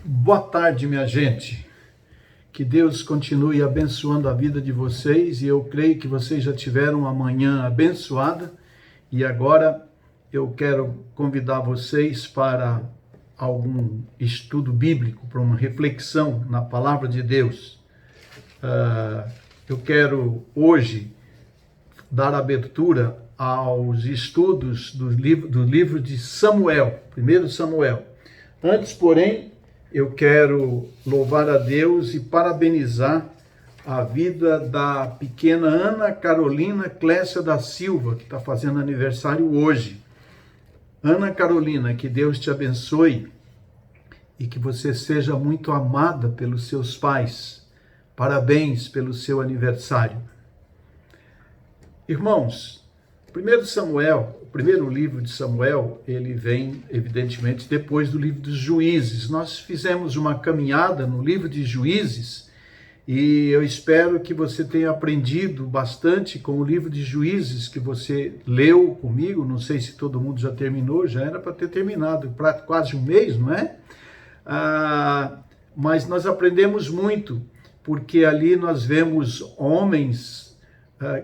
Boa tarde, minha gente. Que Deus continue abençoando a vida de vocês e eu creio que vocês já tiveram uma manhã abençoada e agora eu quero convidar vocês para algum estudo bíblico, para uma reflexão na palavra de Deus. Eu quero hoje dar abertura aos estudos do livro de Samuel, 1 Samuel. Antes, porém, eu quero louvar a Deus e parabenizar a vida da pequena Ana Carolina Clécia da Silva, que está fazendo aniversário hoje. Ana Carolina, que Deus te abençoe e que você seja muito amada pelos seus pais. Parabéns pelo seu aniversário. Irmãos, 1 Samuel, o primeiro livro de Samuel, ele vem, evidentemente, depois do livro dos Juízes. Nós fizemos uma caminhada no livro de Juízes e eu espero que você tenha aprendido bastante com o livro de Juízes que você leu comigo. Não sei se todo mundo já terminou, já era para ter terminado, para quase um mês, não é? Mas nós aprendemos muito, porque ali nós vemos homens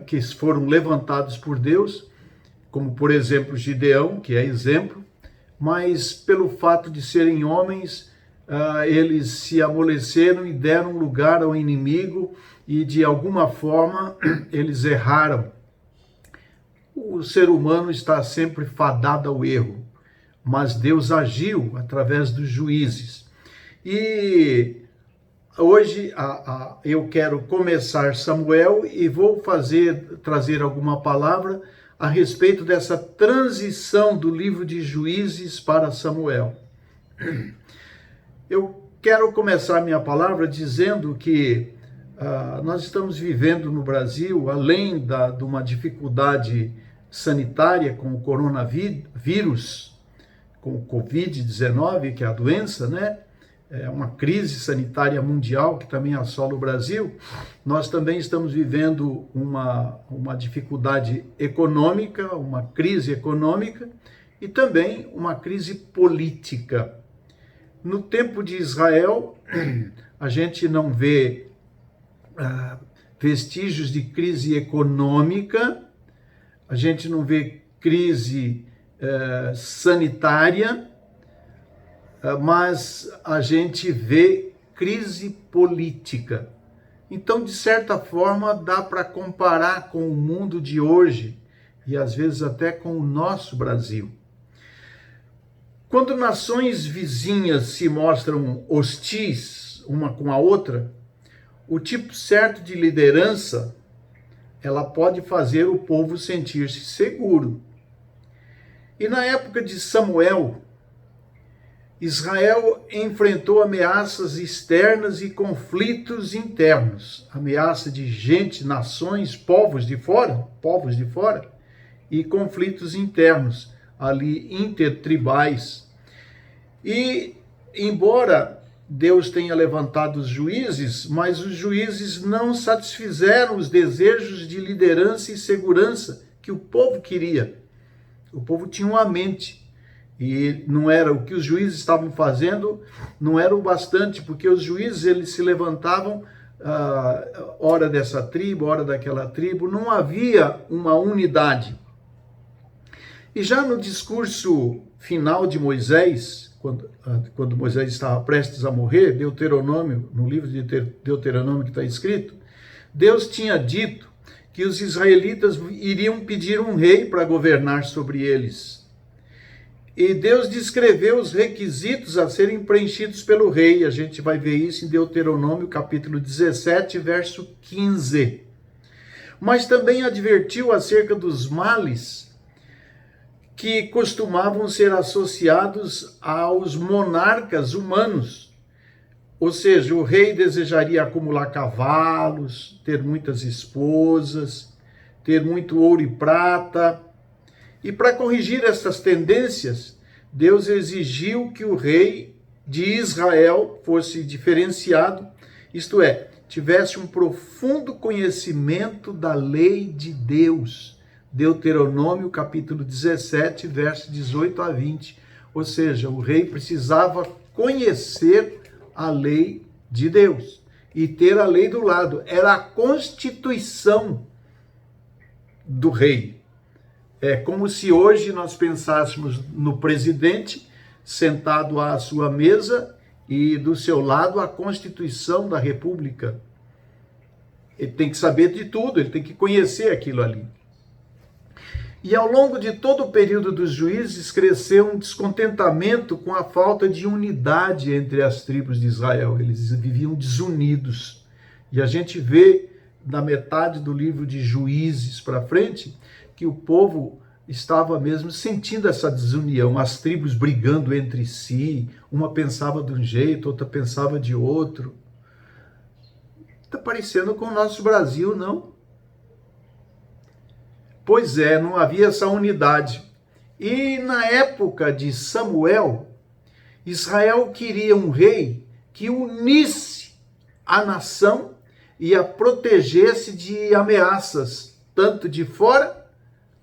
que foram levantados por Deus, como por exemplo Gideão, que é exemplo, mas pelo fato de serem homens, eles se amoleceram e deram lugar ao inimigo e de alguma forma eles erraram. O ser humano está sempre fadado ao erro, mas Deus agiu através dos juízes. E hoje eu quero começar Samuel e vou trazer alguma palavra a respeito dessa transição do livro de Juízes para Samuel. Eu quero começar minha palavra dizendo que nós estamos vivendo no Brasil, além de uma dificuldade sanitária com o coronavírus, com o Covid-19, que é a doença, né? É uma crise sanitária mundial que também assola o Brasil. Nós também estamos vivendo uma dificuldade econômica, uma crise econômica e também uma crise política. No tempo de Israel, a gente não vê vestígios de crise econômica, a gente não vê crise sanitária, mas a gente vê crise política. Então, de certa forma, dá para comparar com o mundo de hoje e às vezes até com o nosso Brasil. Quando nações vizinhas se mostram hostis uma com a outra, o tipo certo de liderança, ela pode fazer o povo sentir-se seguro. E na época de Samuel, Israel enfrentou ameaças externas e conflitos internos, ameaça de gente, nações, povos de fora, e conflitos internos, ali intertribais. E embora Deus tenha levantado os juízes, mas os juízes não satisfizeram os desejos de liderança e segurança que o povo queria. O povo tinha uma mente. E não era o que os juízes estavam fazendo, não era o bastante, porque os juízes eles se levantavam, hora dessa tribo, hora daquela tribo, não havia uma unidade. E já no discurso final de Moisés, quando Moisés estava prestes a morrer, Deuteronômio, no livro de Deuteronômio que está escrito, Deus tinha dito que os israelitas iriam pedir um rei para governar sobre eles. E Deus descreveu os requisitos a serem preenchidos pelo rei. A gente vai ver isso em Deuteronômio, capítulo 17, verso 15. Mas também advertiu acerca dos males que costumavam ser associados aos monarcas humanos. Ou seja, o rei desejaria acumular cavalos, ter muitas esposas, ter muito ouro e prata. E para corrigir essas tendências, Deus exigiu que o rei de Israel fosse diferenciado, isto é, tivesse um profundo conhecimento da lei de Deus. Deuteronômio capítulo 17, verso 18 a 20. Ou seja, o rei precisava conhecer a lei de Deus e ter a lei do lado. Era a constituição do rei. É como se hoje nós pensássemos no presidente sentado à sua mesa e do seu lado a Constituição da República. Ele tem que saber de tudo, ele tem que conhecer aquilo ali. E ao longo de todo o período dos juízes, cresceu um descontentamento com a falta de unidade entre as tribos de Israel. Eles viviam desunidos. E a gente vê, na metade do livro de Juízes para frente, que o povo estava mesmo sentindo essa desunião, as tribos brigando entre si, uma pensava de um jeito, outra pensava de outro. Está parecendo com o nosso Brasil, não? Pois é, não havia essa unidade. E na época de Samuel, Israel queria um rei que unisse a nação e a protegesse de ameaças, tanto de fora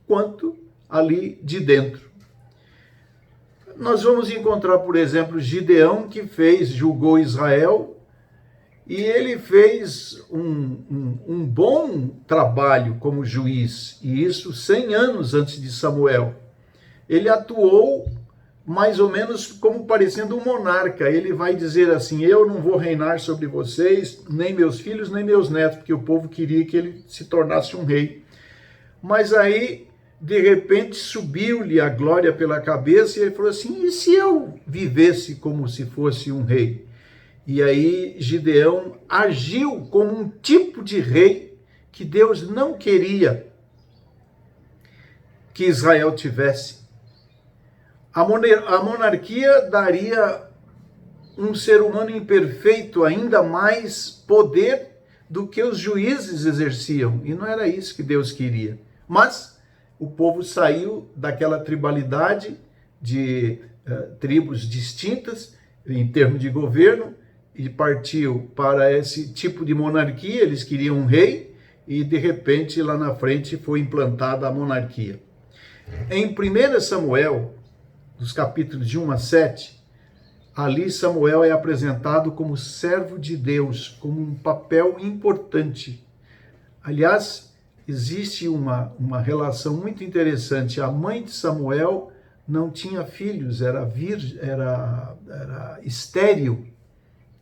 quanto ali de dentro. Nós vamos encontrar, por exemplo, Gideão, que julgou Israel, e ele fez um bom trabalho como juiz, e isso 100 anos antes de Samuel. Ele atuou mais ou menos como parecendo um monarca. Ele vai dizer assim: eu não vou reinar sobre vocês, nem meus filhos, nem meus netos, porque o povo queria que ele se tornasse um rei. Mas aí, de repente, subiu-lhe a glória pela cabeça, e ele falou assim: e se eu vivesse como se fosse um rei? E aí Gideão agiu como um tipo de rei que Deus não queria que Israel tivesse. A monarquia daria um ser humano imperfeito ainda mais poder do que os juízes exerciam. E não era isso que Deus queria. Mas o povo saiu daquela tribalidade de tribos distintas em termos de governo, e partiu para esse tipo de monarquia. Eles queriam um rei, e de repente lá na frente foi implantada a monarquia. Em 1 Samuel, dos capítulos de 1 a 7, ali Samuel é apresentado como servo de Deus, como um papel importante. Aliás, existe uma relação muito interessante. A mãe de Samuel não tinha filhos, era estéril,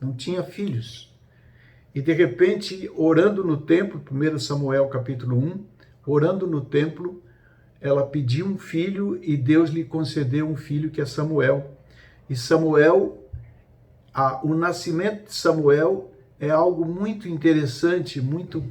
não tinha filhos. E de repente, orando no templo, 1 Samuel capítulo 1, orando no templo, ela pediu um filho e Deus lhe concedeu um filho, que é Samuel. E Samuel, o nascimento de Samuel é algo muito interessante, muito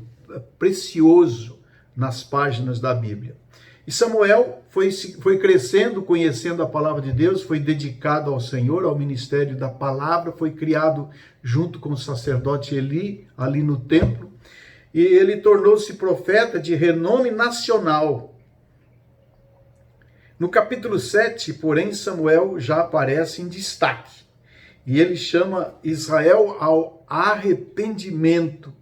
precioso nas páginas da Bíblia. E Samuel foi crescendo, conhecendo a palavra de Deus, foi dedicado ao Senhor, ao ministério da palavra, foi criado junto com o sacerdote Eli, ali no templo, e ele tornou-se profeta de renome nacional. No capítulo 7, porém, Samuel já aparece em destaque, e ele chama Israel ao arrependimento.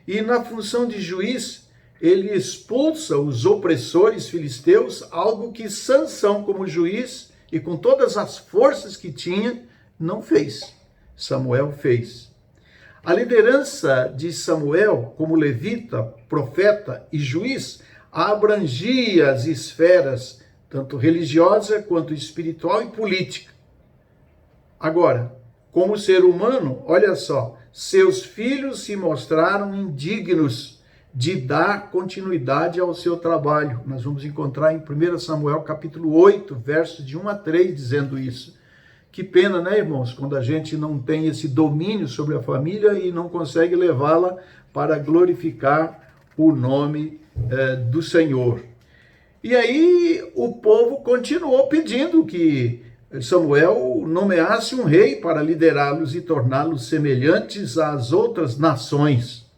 E na função de juiz, ele expulsa os opressores filisteus, algo que Sansão, como juiz e com todas as forças que tinha, não fez. Samuel fez. A liderança de Samuel como levita, profeta e juiz abrangia as esferas, tanto religiosa quanto espiritual e política. Agora, como ser humano, olha só, seus filhos se mostraram indignos de dar continuidade ao seu trabalho. Nós vamos encontrar em 1 Samuel capítulo 8, versos de 1 a 3, dizendo isso. Que pena, né, irmãos, quando a gente não tem esse domínio sobre a família e não consegue levá-la para glorificar o nome do Senhor. E aí o povo continuou pedindo que Samuel nomeasse um rei para liderá-los e torná-los semelhantes às outras nações.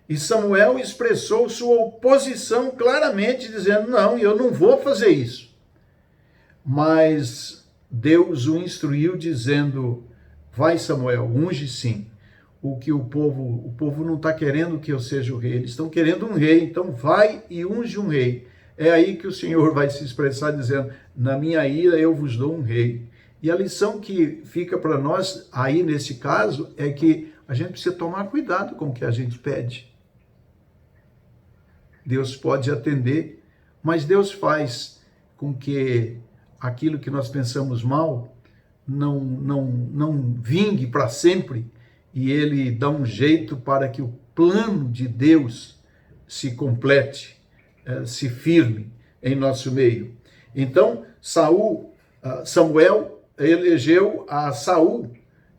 E Samuel expressou sua oposição claramente, dizendo: não, eu não vou fazer isso. Mas Deus o instruiu dizendo: vai, Samuel, unge sim. O povo não está querendo que eu seja o rei, eles estão querendo um rei, então vai e unge um rei. É aí que o Senhor vai se expressar dizendo: na minha ira eu vos dou um rei. E a lição que fica para nós aí nesse caso é que a gente precisa tomar cuidado com o que a gente pede. Deus pode atender, mas Deus faz com que aquilo que nós pensamos mal não vingue para sempre, e Ele dá um jeito para que o plano de Deus se complete, se firme em nosso meio. Então, Samuel elegeu a Saul,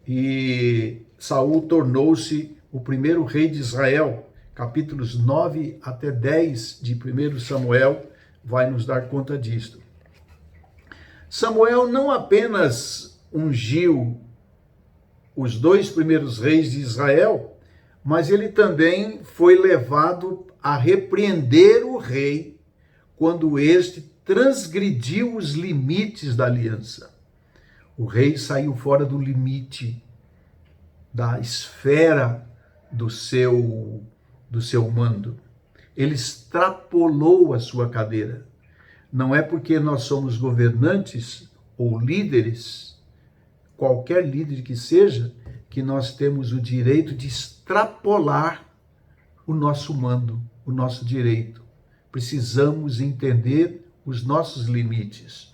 e Saul tornou-se o primeiro rei de Israel. Capítulos 9 até 10 de 1 Samuel vai nos dar conta disto. Samuel não apenas ungiu os 2 primeiros reis de Israel, mas ele também foi levado a repreender o rei quando este transgrediu os limites da aliança. O rei saiu fora do limite, da esfera do seu mando. Ele extrapolou a sua cadeira. Não é porque nós somos governantes ou líderes, qualquer líder que seja, que nós temos o direito de extrapolar o nosso mando, o nosso direito. Precisamos entender os nossos limites.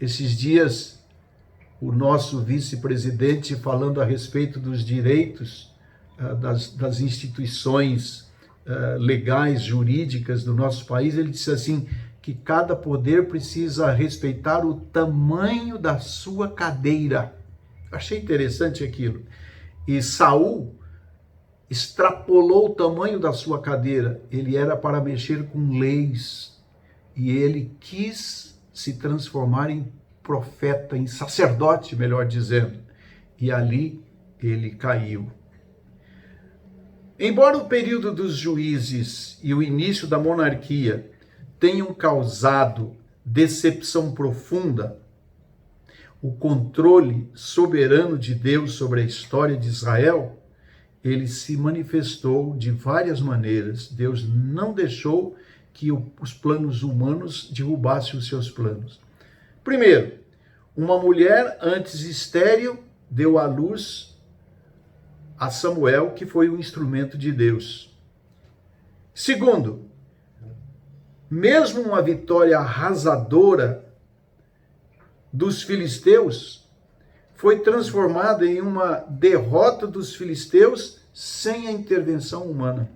Esses dias, o nosso vice-presidente, falando a respeito dos direitos das instituições legais, jurídicas do nosso país, ele disse assim, que cada poder precisa respeitar o tamanho da sua cadeira. Achei interessante aquilo. E Saul extrapolou o tamanho da sua cadeira. Ele era para mexer com leis, e ele quis se transformar em profeta, em sacerdote, melhor dizendo. E ali ele caiu. Embora o período dos juízes e o início da monarquia tenham causado decepção profunda, o controle soberano de Deus sobre a história de Israel, ele se manifestou de várias maneiras. Deus não deixou que os planos humanos derrubassem os seus planos. Primeiro, uma mulher antes estéril deu à luz a Samuel, que foi um instrumento de Deus. Segundo, mesmo uma vitória arrasadora dos filisteus foi transformada em uma derrota dos filisteus sem a intervenção humana.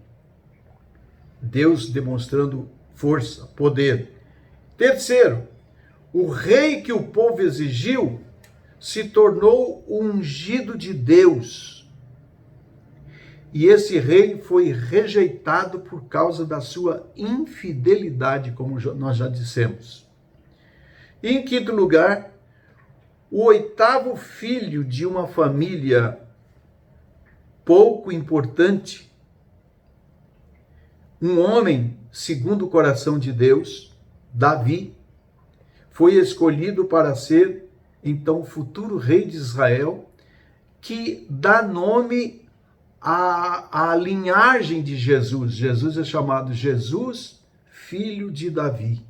Deus demonstrando força, poder. Terceiro, o rei que o povo exigiu se tornou o ungido de Deus. E esse rei foi rejeitado por causa da sua infidelidade, como nós já dissemos. E em quinto lugar, o 8º filho de uma família pouco importante, um homem segundo o coração de Deus, Davi, foi escolhido para ser, então, o futuro rei de Israel, que dá nome à linhagem de Jesus. Jesus é chamado Jesus, filho de Davi.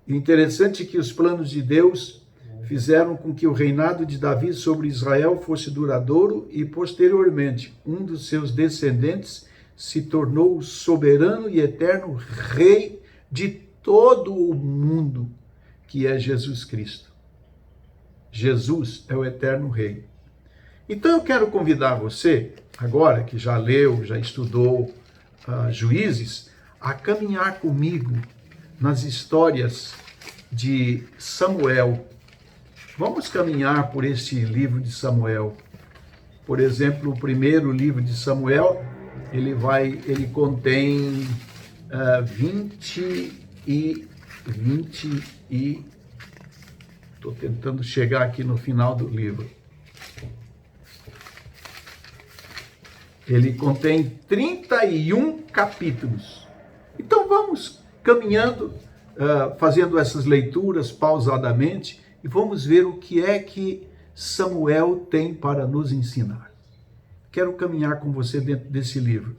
Interessante que os planos de Deus fizeram com que o reinado de Davi sobre Israel fosse duradouro e, posteriormente, um dos seus descendentes se tornou o soberano e eterno rei de todo o mundo, que é Jesus Cristo. Jesus é o eterno rei. Então eu quero convidar você, agora que já leu, já estudou Juízes, a caminhar comigo nas histórias de Samuel. Vamos caminhar por este livro de Samuel. Por exemplo, o primeiro livro de Samuel, ele contém 20 e estou tentando chegar aqui no final do livro. Ele contém 31 capítulos. Então vamos caminhando, fazendo essas leituras pausadamente, e vamos ver o que é que Samuel tem para nos ensinar. Quero caminhar com você dentro desse livro,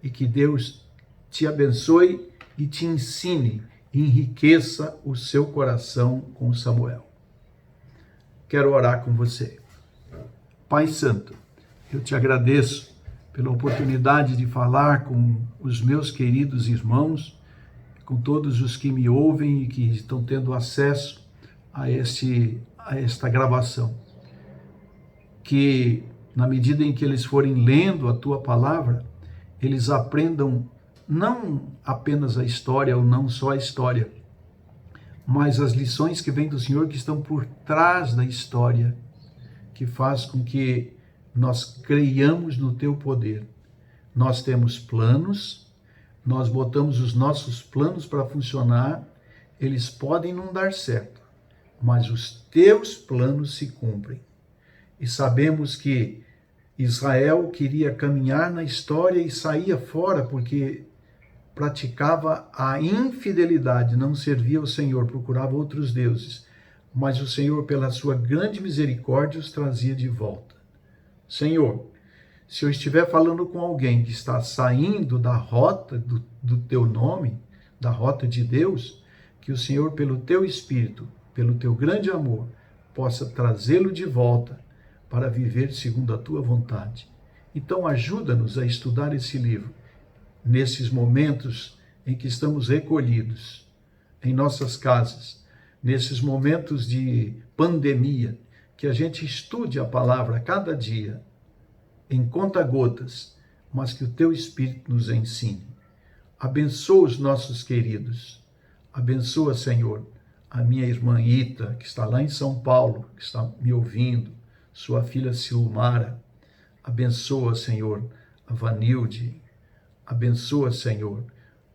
e que Deus te abençoe e te ensine, enriqueça o seu coração com Samuel. Quero orar com você. Pai Santo, eu te agradeço pela oportunidade de falar com os meus queridos irmãos, com todos os que me ouvem e que estão tendo acesso a esta gravação. Que, na medida em que eles forem lendo a tua palavra, eles aprendam não apenas a história ou não só a história, mas as lições que vêm do Senhor que estão por trás da história, que faz com que nós creiamos no teu poder. Nós temos planos, nós botamos os nossos planos para funcionar, eles podem não dar certo, mas os teus planos se cumprem. E sabemos que Israel queria caminhar na história e saía fora porque praticava a infidelidade, não servia ao Senhor, procurava outros deuses. Mas o Senhor, pela sua grande misericórdia, os trazia de volta. Senhor, se eu estiver falando com alguém que está saindo da rota do teu nome, da rota de Deus, que o Senhor, pelo teu Espírito, pelo teu grande amor, possa trazê-lo de volta para viver segundo a tua vontade. Então ajuda-nos a estudar esse livro, nesses momentos em que estamos recolhidos, em nossas casas, nesses momentos de pandemia, que a gente estude a palavra a cada dia, em conta-gotas, mas que o teu Espírito nos ensine. Abençoa os nossos queridos. Abençoa, Senhor, a minha irmã Ita, que está lá em São Paulo, que está me ouvindo, sua filha Silmara. Abençoa, Senhor, a Vanilde. Abençoa, Senhor,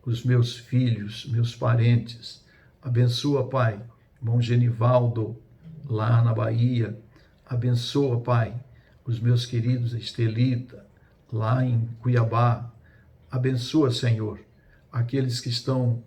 os meus filhos, meus parentes. Abençoa, Pai, irmão Genivaldo, lá na Bahia. Abençoa, Pai, os meus queridos Estelita, lá em Cuiabá. Abençoa, Senhor, aqueles que estão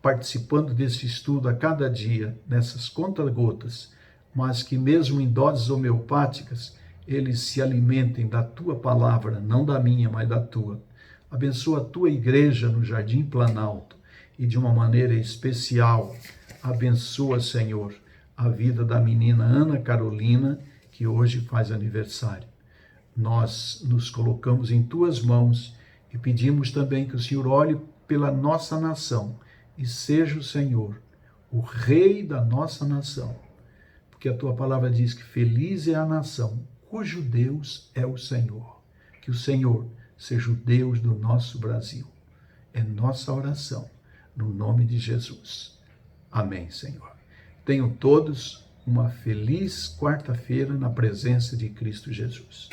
participando desse estudo a cada dia, nessas conta-gotas, mas que mesmo em doses homeopáticas, eles se alimentem da tua palavra, não da minha, mas da tua. Abençoa a tua igreja no Jardim Planalto e de uma maneira especial, abençoa, Senhor, a vida da menina Ana Carolina, que hoje faz aniversário. Nós nos colocamos em tuas mãos e pedimos também que o Senhor olhe pela nossa nação e seja o Senhor, o Rei da nossa nação. Porque a tua palavra diz que feliz é a nação cujo Deus é o Senhor. Que o Senhor seja o Deus do nosso Brasil. É nossa oração, no nome de Jesus. Amém, Senhor. Tenham todos uma feliz quarta-feira na presença de Cristo Jesus.